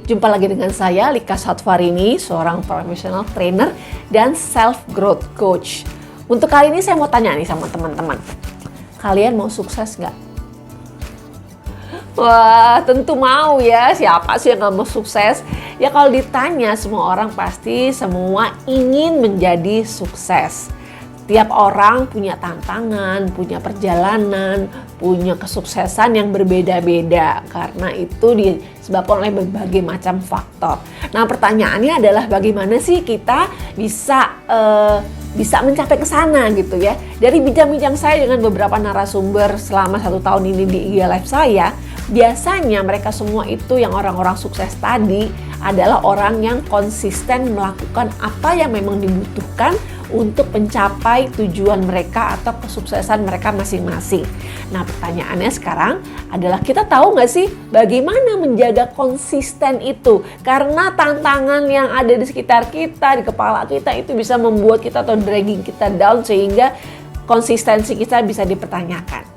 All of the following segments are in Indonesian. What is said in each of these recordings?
Jumpa lagi dengan saya, Lika Satvarini, seorang professional trainer dan self-growth coach. Untuk kali ini saya mau tanya nih sama teman-teman. Kalian mau sukses nggak? Wah, tentu mau ya. Siapa sih yang nggak mau sukses? Ya kalau ditanya, semua orang pasti semua ingin menjadi sukses. Tiap orang punya tantangan, punya perjalanan, punya kesuksesan yang berbeda-beda. Karena itu disebabkan oleh berbagai macam faktor. Nah, pertanyaannya adalah bagaimana sih kita bisa mencapai ke sana gitu ya. Dari bincang-bincang saya dengan beberapa narasumber selama 1 tahun ini di IG Live saya, biasanya mereka semua itu yang orang-orang sukses tadi adalah orang yang konsisten melakukan apa yang memang dibutuhkan untuk mencapai tujuan mereka atau kesuksesan mereka masing-masing. Nah, pertanyaannya sekarang adalah kita tahu nggak sih bagaimana menjaga konsisten itu? Karena tantangan yang ada di sekitar kita, di kepala kita itu bisa membuat kita atau dragging kita down sehingga konsistensi kita bisa dipertanyakan.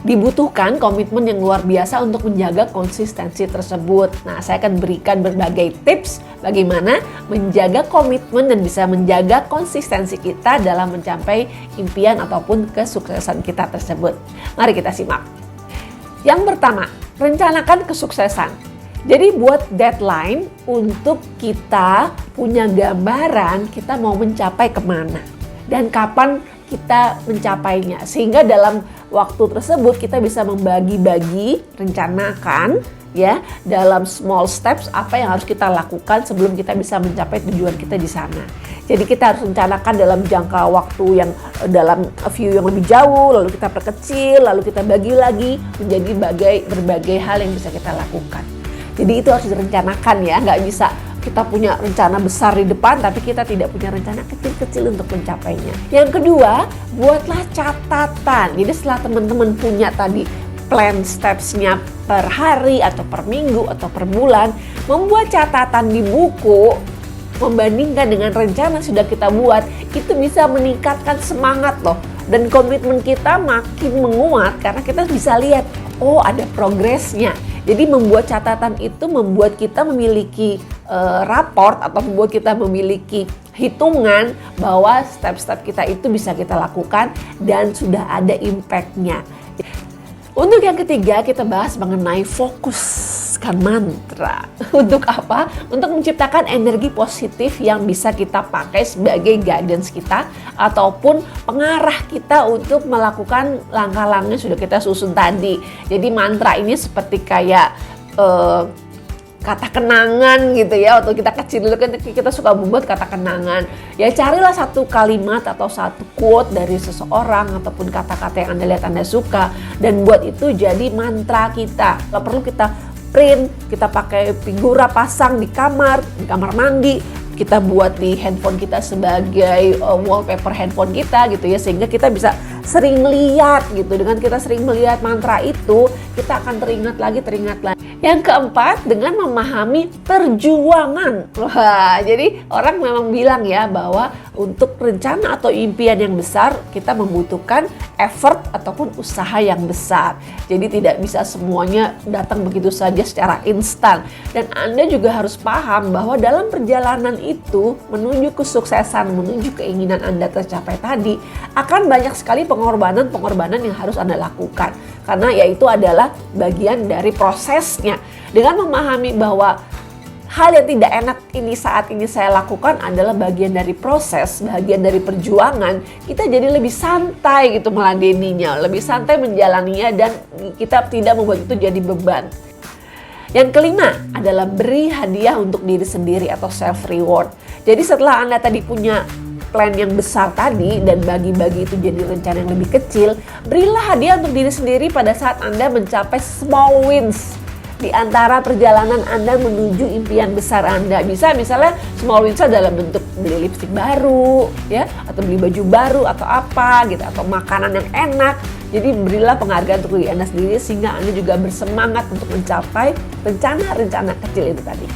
Dibutuhkan komitmen yang luar biasa untuk menjaga konsistensi tersebut. Nah, saya akan berikan berbagai tips bagaimana menjaga komitmen dan bisa menjaga konsistensi kita dalam mencapai impian ataupun kesuksesan kita tersebut. Mari kita simak. Yang pertama, rencanakan kesuksesan. Jadi buat deadline untuk kita punya gambaran kita mau mencapai kemana dan kapan kita mencapainya, sehingga dalam waktu tersebut kita bisa membagi-bagi, rencanakan ya dalam small steps apa yang harus kita lakukan sebelum kita bisa mencapai tujuan kita di sana. Jadi kita harus rencanakan dalam jangka waktu yang dalam view yang lebih jauh, lalu kita perkecil, lalu kita bagi lagi menjadi berbagai hal yang bisa kita lakukan. Jadi itu harus direncanakan ya, nggak bisa kita punya rencana besar di depan tapi kita tidak punya rencana kecil-kecil untuk mencapainya. Yang kedua, buatlah catatan. Jadi setelah teman-teman punya tadi plan steps-nya per hari atau per minggu atau per bulan, membuat catatan di buku membandingkan dengan rencana sudah kita buat, itu bisa meningkatkan semangat loh. Dan komitmen kita makin menguat karena kita bisa lihat, oh ada progresnya. Jadi membuat catatan itu membuat kita memiliki raport atau membuat kita memiliki hitungan bahwa step-step kita itu bisa kita lakukan dan sudah ada impact-nya. Untuk yang ketiga, kita bahas mengenai fokuskan mantra. Untuk apa? Untuk menciptakan energi positif yang bisa kita pakai sebagai guidance kita ataupun pengarah kita untuk melakukan langkah-langkah yang sudah kita susun tadi. Jadi mantra ini seperti kayak kata kenangan gitu ya. Waktu kita kecil dulu kan kita suka membuat kata kenangan. Ya carilah satu kalimat atau satu quote dari seseorang ataupun kata-kata yang Anda lihat Anda suka dan buat itu jadi mantra kita. Kalau perlu kita print, kita pakai figura pasang di kamar mandi, kita buat di handphone kita sebagai wallpaper handphone kita gitu ya, sehingga kita bisa sering melihat gitu. Dengan kita sering melihat mantra itu, kita akan teringat lagi. Yang keempat, dengan memahami perjuangan. Wah, jadi orang memang bilang ya bahwa untuk rencana atau impian yang besar kita membutuhkan effort ataupun usaha yang besar. Jadi tidak bisa semuanya datang begitu saja secara instan. Dan Anda juga harus paham bahwa dalam perjalanan itu menuju kesuksesan, menuju keinginan Anda tercapai tadi, akan banyak sekali pengorbanan yang harus Anda lakukan. Karena yaitu adalah bagian dari prosesnya. Dengan memahami bahwa hal yang tidak enak ini saat ini saya lakukan adalah bagian dari proses, bagian dari perjuangan, kita jadi lebih santai gitu meladeninya, lebih santai menjalaninya dan kita tidak membuat itu jadi beban. Yang kelima adalah beri hadiah untuk diri sendiri atau self reward. Jadi setelah Anda tadi punya plan yang besar tadi dan bagi-bagi itu jadi rencana yang lebih kecil, berilah hadiah untuk diri sendiri pada saat Anda mencapai small wins di antara perjalanan Anda menuju impian besar Anda. Bisa misalnya small wins dalam bentuk beli lipstik baru ya, atau beli baju baru atau apa gitu, atau makanan yang enak. Jadi berilah penghargaan untuk diri Anda sendiri sehingga Anda juga bersemangat untuk mencapai rencana-rencana kecil itu tadi.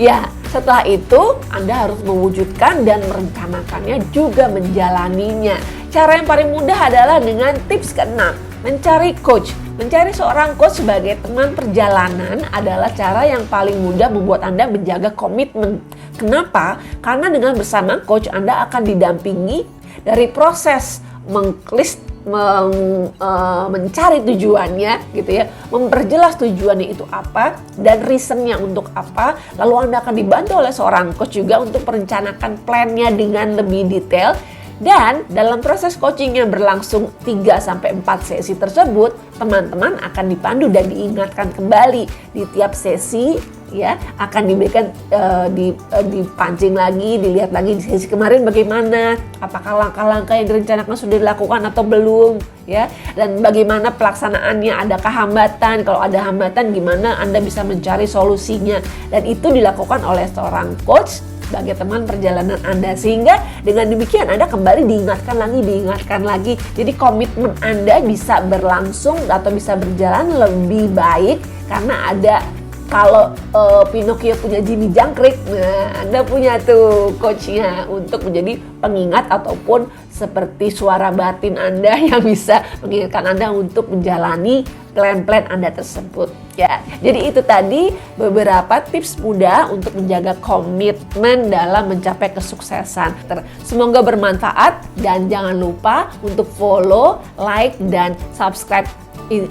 Ya, setelah itu Anda harus mewujudkan dan merencanakannya juga menjalaninya. Cara yang paling mudah adalah dengan tips ke-6, mencari coach. Mencari seorang coach sebagai teman perjalanan adalah cara yang paling mudah membuat Anda menjaga komitmen. Kenapa? Karena dengan bersama coach Anda akan didampingi dari proses mencari tujuannya gitu ya, memperjelas tujuannya itu apa dan reasonnya untuk apa. Lalu Anda akan dibantu oleh seorang coach juga untuk merencanakan plannya dengan lebih detail. Dan dalam proses coaching yang berlangsung 3-4 sesi tersebut, teman-teman akan dipandu dan diingatkan kembali di tiap sesi, ya, akan diberikan dipancing lagi, dilihat lagi di sesi kemarin bagaimana, apakah langkah-langkah yang direncanakan sudah dilakukan atau belum, ya, dan bagaimana pelaksanaannya, adakah hambatan, kalau ada hambatan gimana Anda bisa mencari solusinya, dan itu dilakukan oleh seorang coach sebagai teman perjalanan Anda, sehingga dengan demikian Anda kembali diingatkan lagi, jadi komitmen Anda bisa berlangsung atau bisa berjalan lebih baik karena ada. Kalau Pinocchio punya Jimmy Jangkrik, nah Anda punya tuh coachnya untuk menjadi pengingat ataupun seperti suara batin Anda yang bisa mengingatkan Anda untuk menjalani plan-plan Anda tersebut. Ya, jadi itu tadi beberapa tips mudah untuk menjaga komitmen dalam mencapai kesuksesan. Semoga bermanfaat dan jangan lupa untuk follow, like, dan subscribe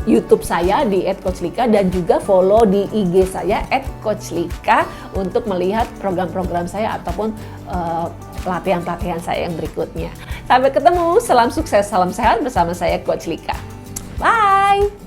YouTube saya di @coachlika dan juga follow di IG saya @coachlika untuk melihat program-program saya ataupun pelatihan-pelatihan saya yang berikutnya. Sampai ketemu, salam sukses, salam sehat bersama saya Coach Lika. Bye!